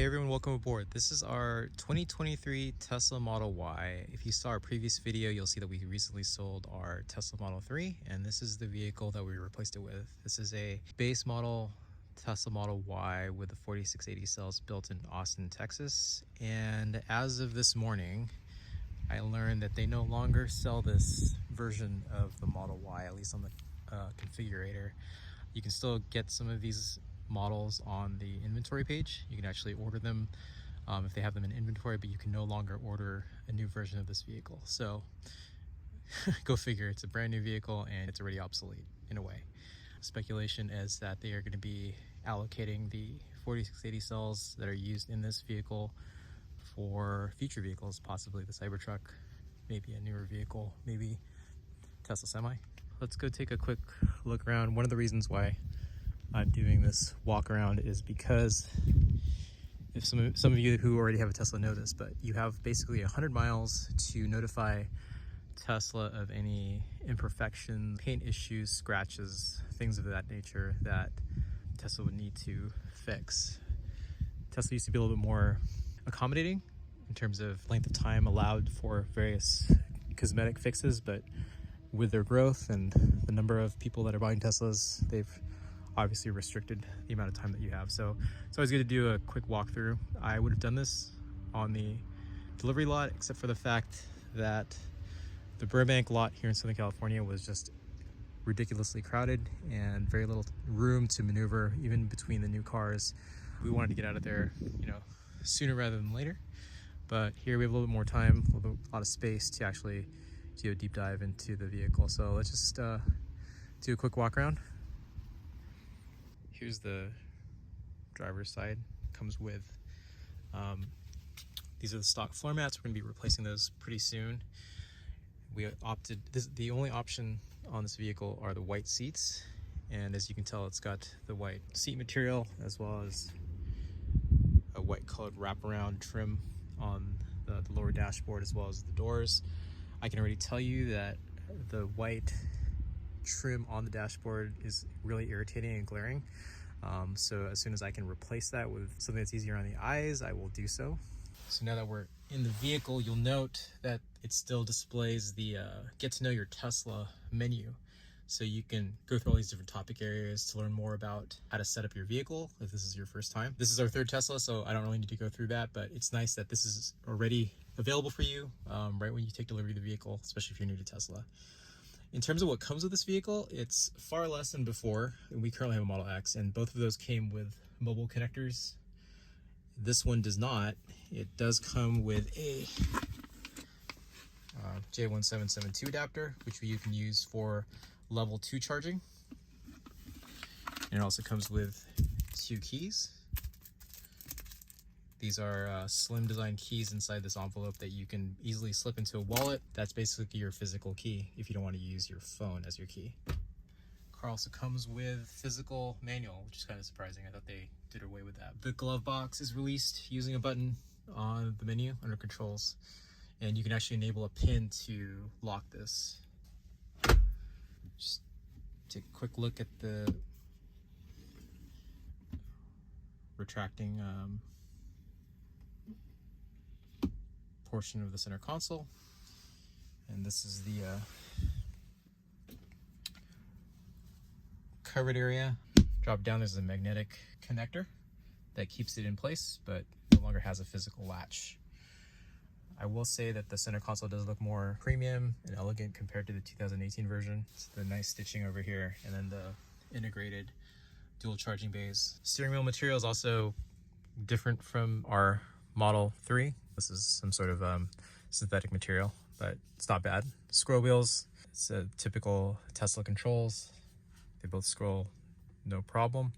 Hey everyone, welcome aboard. This is our 2023 Tesla Model Y. If you saw our previous video, you'll see that we recently sold our Tesla Model 3, and this is the vehicle that we replaced it with. This is a base model Tesla Model Y with the 4680 cells built in Austin, Texas. And as of this morning, I learned that they no longer sell this version of the Model Y, at least on the configurator. You can still get some of these models on the inventory page. You can actually order them if they have them in inventory, but you can no longer order a new version of this vehicle. So go figure, it's a brand new vehicle and it's already obsolete in a way. Speculation is that they are going to be allocating the 4680 cells that are used in this vehicle for future vehicles, possibly the Cybertruck, maybe a newer vehicle, maybe Tesla Semi. Let's go take a quick look around. One of the reasons why I'm doing this walk around is because if some of you who already have a Tesla know this, but you have basically 100 miles to notify Tesla of any imperfections, paint issues, scratches, things of that nature that Tesla would need to fix. Tesla used to be a little bit more accommodating in terms of length of time allowed for various cosmetic fixes, but with their growth and the number of people that are buying Teslas, they've obviously restricted the amount of time that you have. So it's always good to do a quick walkthrough. I would have done this on the delivery lot, except for the fact that the Burbank lot here in Southern California was just ridiculously crowded and very little room to maneuver, even between the new cars. We wanted to get out of there, sooner rather than later. But here we have a little bit more time, a lot of space to actually do a deep dive into the vehicle. So let's just do a quick walk around. Here's the driver's side. Comes with these are the stock floor mats. We're going to be replacing those pretty soon. We opted the only option on this vehicle are the white seats, and as you can tell, it's got the white seat material as well as a white colored wraparound trim on the lower dashboard as well as the doors. I can already tell you that the white trim on the dashboard is really irritating and glaring. So as soon as I can replace that with something that's easier on the eyes, I will do so. So now that we're in the vehicle, you'll note that it still displays the Get to Know Your Tesla menu. So you can go through all these different topic areas to learn more about how to set up your vehicle if this is your first time. This is our third Tesla, so I don't really need to go through that, but it's nice that this is already available for you right when you take delivery of the vehicle, especially if you're new to Tesla. In terms of what comes with this vehicle, it's far less than before. We currently have a Model X, and both of those came with mobile connectors. This one does not. It does come with a J1772 adapter, which you can use for level 2 charging. And it also comes with 2 keys. These are slim design keys inside this envelope that you can easily slip into a wallet. That's basically your physical key if you don't want to use your phone as your key. Car also comes with physical manual, which is kind of surprising. I thought they did away with that. The glove box is released using a button on the menu under controls, and you can actually enable a pin to lock this. Just take a quick look at the retracting portion of the center console, and this is the covered area. Drop down, there's a magnetic connector that keeps it in place, but no longer has a physical latch. I will say that the center console does look more premium and elegant compared to the 2018 version. It's the nice stitching over here, and then the integrated dual charging bays. Steering wheel material is also different from our Model 3. This is some sort of synthetic material, but it's not bad. Scroll wheels, it's a typical Tesla controls. They both scroll no problem.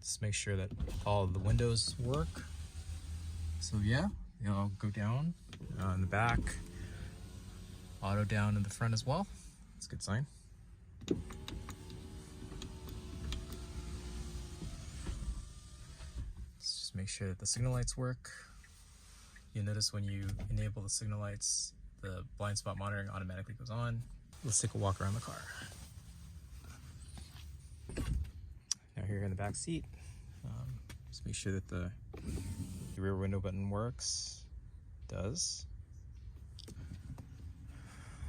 Just make sure that all of the windows work. So yeah, they'll go down in the back, auto down in the front as well. That's a good sign. Let's just make sure that the signal lights work. You'll notice when you enable the signal lights, the blind spot monitoring automatically goes on. Let's take a walk around the car. Now here in the back seat, just make sure that the The rear window button works. Does.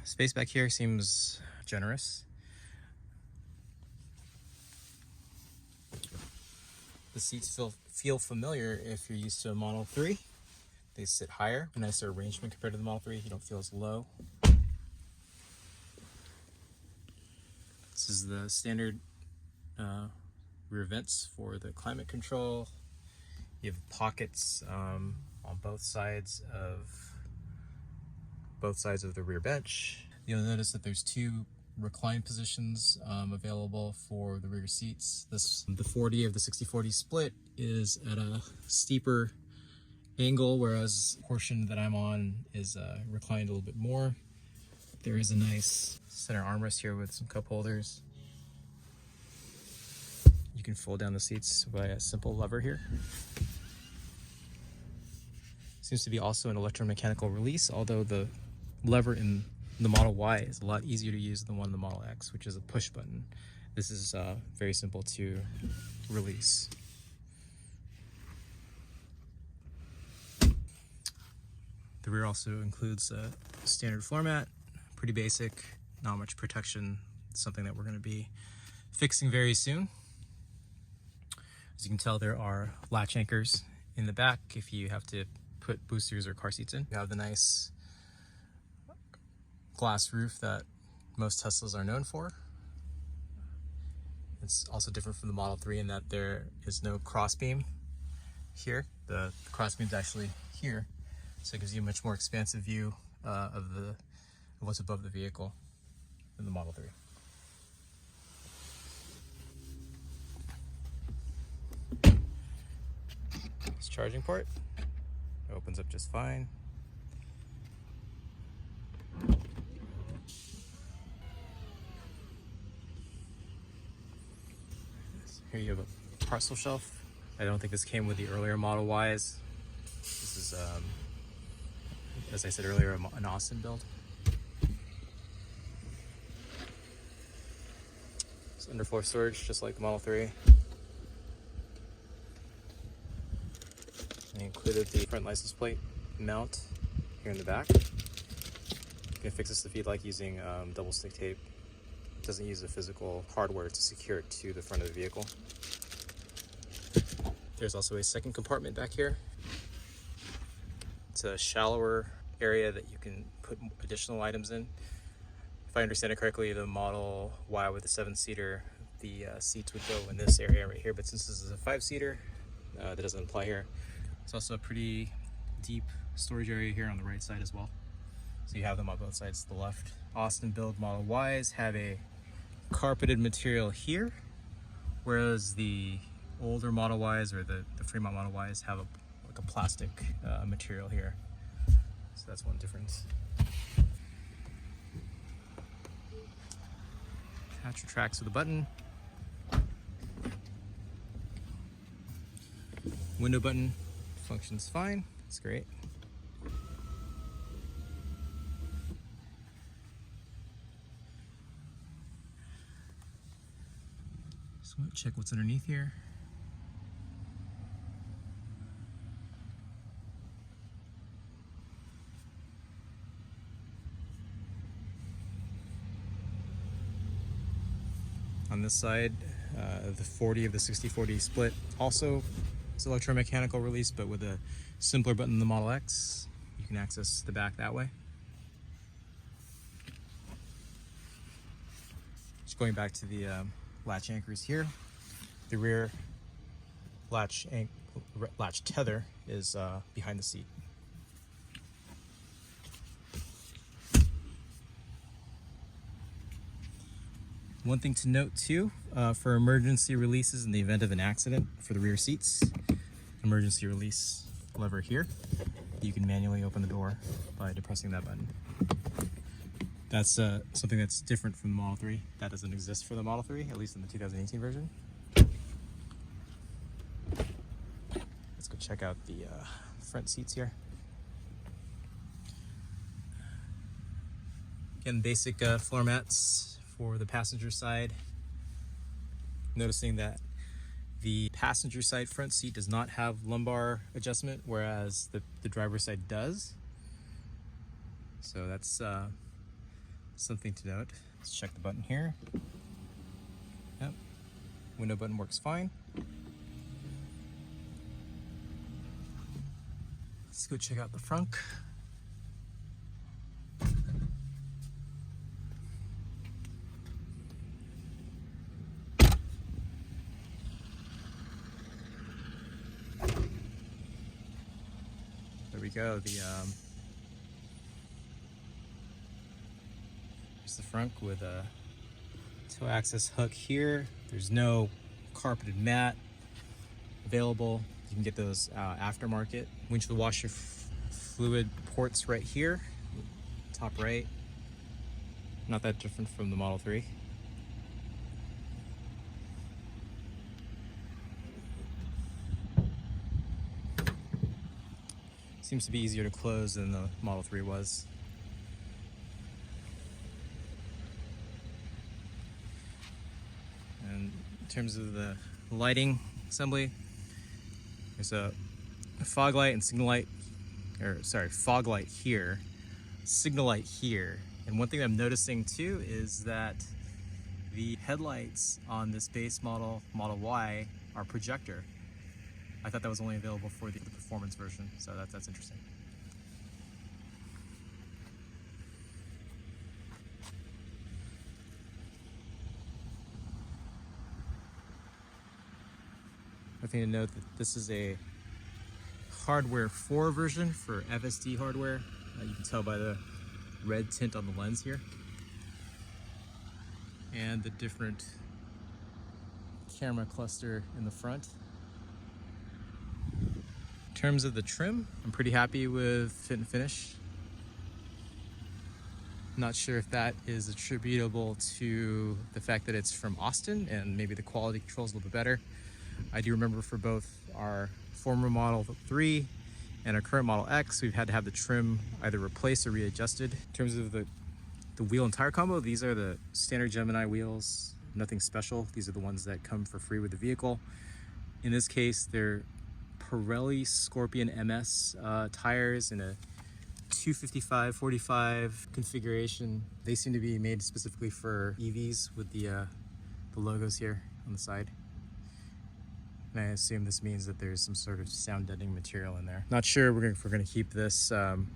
Space back here seems generous. The seats feel familiar if you're used to a Model 3. They sit higher, a nicer arrangement compared to the Model 3. You don't feel as low. This is the standard rear vents for the climate control. You have pockets on both sides of the rear bench. You'll notice that there's two recline positions available for the rear seats. The 40 of the 60/40 split is at a steeper angle, whereas the portion that I'm on is reclined a little bit more. There is a nice center armrest here with some cup holders. You can fold down the seats by a simple lever here. Seems to be also an electromechanical release, although the lever in the Model Y is a lot easier to use than the one in the Model X, which is a push button. This is very simple to release. The rear also includes a standard floor mat, pretty basic, not much protection, something that we're going to be fixing very soon. As you can tell, there are latch anchors in the back if you have to put boosters or car seats in. You have the nice glass roof that most Teslas are known for. It's also different from the Model 3 in that there is no crossbeam here. The crossbeam is actually here, so it gives you a much more expansive view of what's above the vehicle than the Model 3. This charging port opens up just fine. Here you have a parcel shelf. I don't think this came with the earlier Model Ys. This is, as I said earlier, an Austin build. It's underfloor storage, just like the Model 3. I included the front license plate mount here in the back. You can fix this if you'd like using double stick tape. It doesn't use the physical hardware to secure it to the front of the vehicle. There's also a second compartment back here. It's a shallower area that you can put additional items in. If I understand it correctly, the Model Y with the 7-seater, the seats would go in this area right here, but since this is a 5-seater, that doesn't apply here. It's also a pretty deep storage area here on the right side as well. So you have them on both sides to the left. Austin build Model Ys have a carpeted material here, whereas the older Model Ys or the Fremont Model Ys have like a plastic material here. So that's one difference. Attach retracts with a button. Window button functions fine. It's great. Just want to check what's underneath here. On this side, the 40 of the 60/40 split also is electromechanical release, but with a simpler button than the Model X. You can access the back that way. Just going back to the latch anchors here, the rear latch tether is behind the seat. One thing to note too, for emergency releases in the event of an accident for the rear seats, emergency release lever here. You can manually open the door by depressing that button. That's something that's different from the Model 3. That doesn't exist for the Model 3, at least in the 2018 version. Let's go check out the front seats here. Again, basic floor mats for the passenger side. Noticing that The passenger side front seat does not have lumbar adjustment, whereas the driver's side does. So that's something to note. Let's check the button here. Yep, window button works fine. Let's go check out the frunk. There we go. There's the frunk with a toe access hook here. There's no carpeted mat available. You can get those aftermarket windshield washer fluid ports right here, top right. Not that different from the Model 3. Seems to be easier to close than the Model 3 was. And in terms of the lighting assembly, there's a fog light and signal light, fog light here, signal light here. And one thing I'm noticing too is that the headlights on this base Model Y are projector. I thought that was only available for the performance version, so that's interesting. I think to note that this is a hardware 4 version for FSD hardware. You can tell by the red tint on the lens here. And the different camera cluster in the front. In terms of the trim, I'm pretty happy with fit and finish. Not sure if that is attributable to the fact that it's from Austin and maybe the quality control is a little bit better. I do remember for both our former Model 3 and our current Model X, we've had to have the trim either replaced or readjusted. In terms of the wheel and tire combo, these are the standard Gemini wheels, nothing special. These are the ones that come for free with the vehicle. In this case, they're Pirelli Scorpion MS tires in a 255/45 configuration. They seem to be made specifically for EVs with the logos here on the side. And I assume this means that there's some sort of sound deadening material in there. Not sure if we're gonna keep this wheel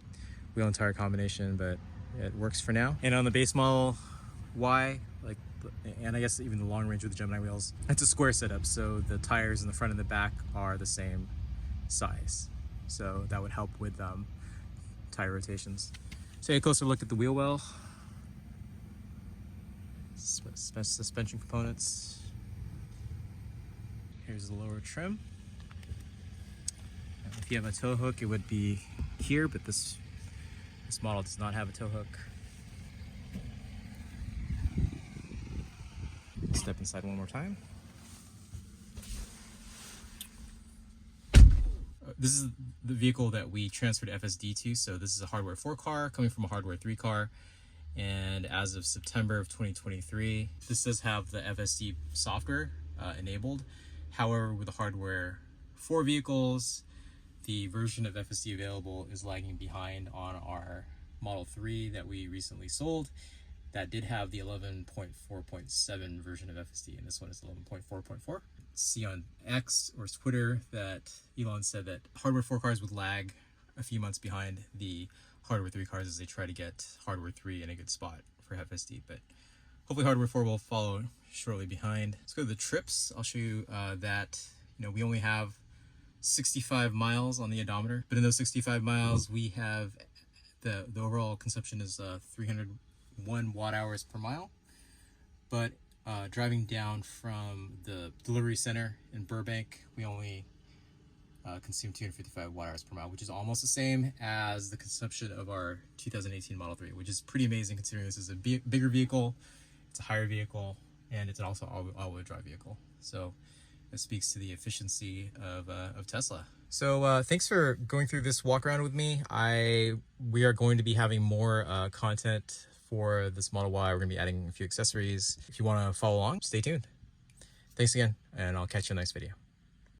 and tire combination, but it works for now. And on the base Model Y, and I guess even the long range with the Gemini wheels, it's a square setup, so the tires in the front and the back are the same size. So that would help with tire rotations. So take a closer look at the wheel well. Suspension components. Here's the lower trim. If you have a tow hook, it would be here, but this model does not have a tow hook. Step inside one more time. This is the vehicle that we transferred FSD to, so this is a hardware 4 car coming from a hardware 3 car. And as of September of 2023, this does have the FSD software enabled. However, with the hardware 4 vehicles, the version of FSD available is lagging behind on our Model 3 that we recently sold. That did have the 11.4.7 version of FSD, and this one is 11.4.4. See on X or Twitter that Elon said that hardware 4 cars would lag a few months behind the hardware 3 cars as they try to get hardware 3 in a good spot for FSD, but hopefully hardware 4 will follow shortly behind. Let's go to the trips. I'll show you that we only have 65 miles on the odometer, but in those 65 miles we have the overall consumption is 301 watt hours per mile, but driving down from the delivery center in Burbank, we only consume 255 watt hours per mile, which is almost the same as the consumption of our 2018 Model 3, which is pretty amazing considering this is a bigger vehicle, it's a higher vehicle, and it's also all-wheel drive vehicle. So it speaks to the efficiency of Tesla. So thanks for going through this walk around with me. We are going to be having more content for this Model Y. We're going to be adding a few accessories. If you want to follow along, stay tuned. Thanks again, and I'll catch you in the next video.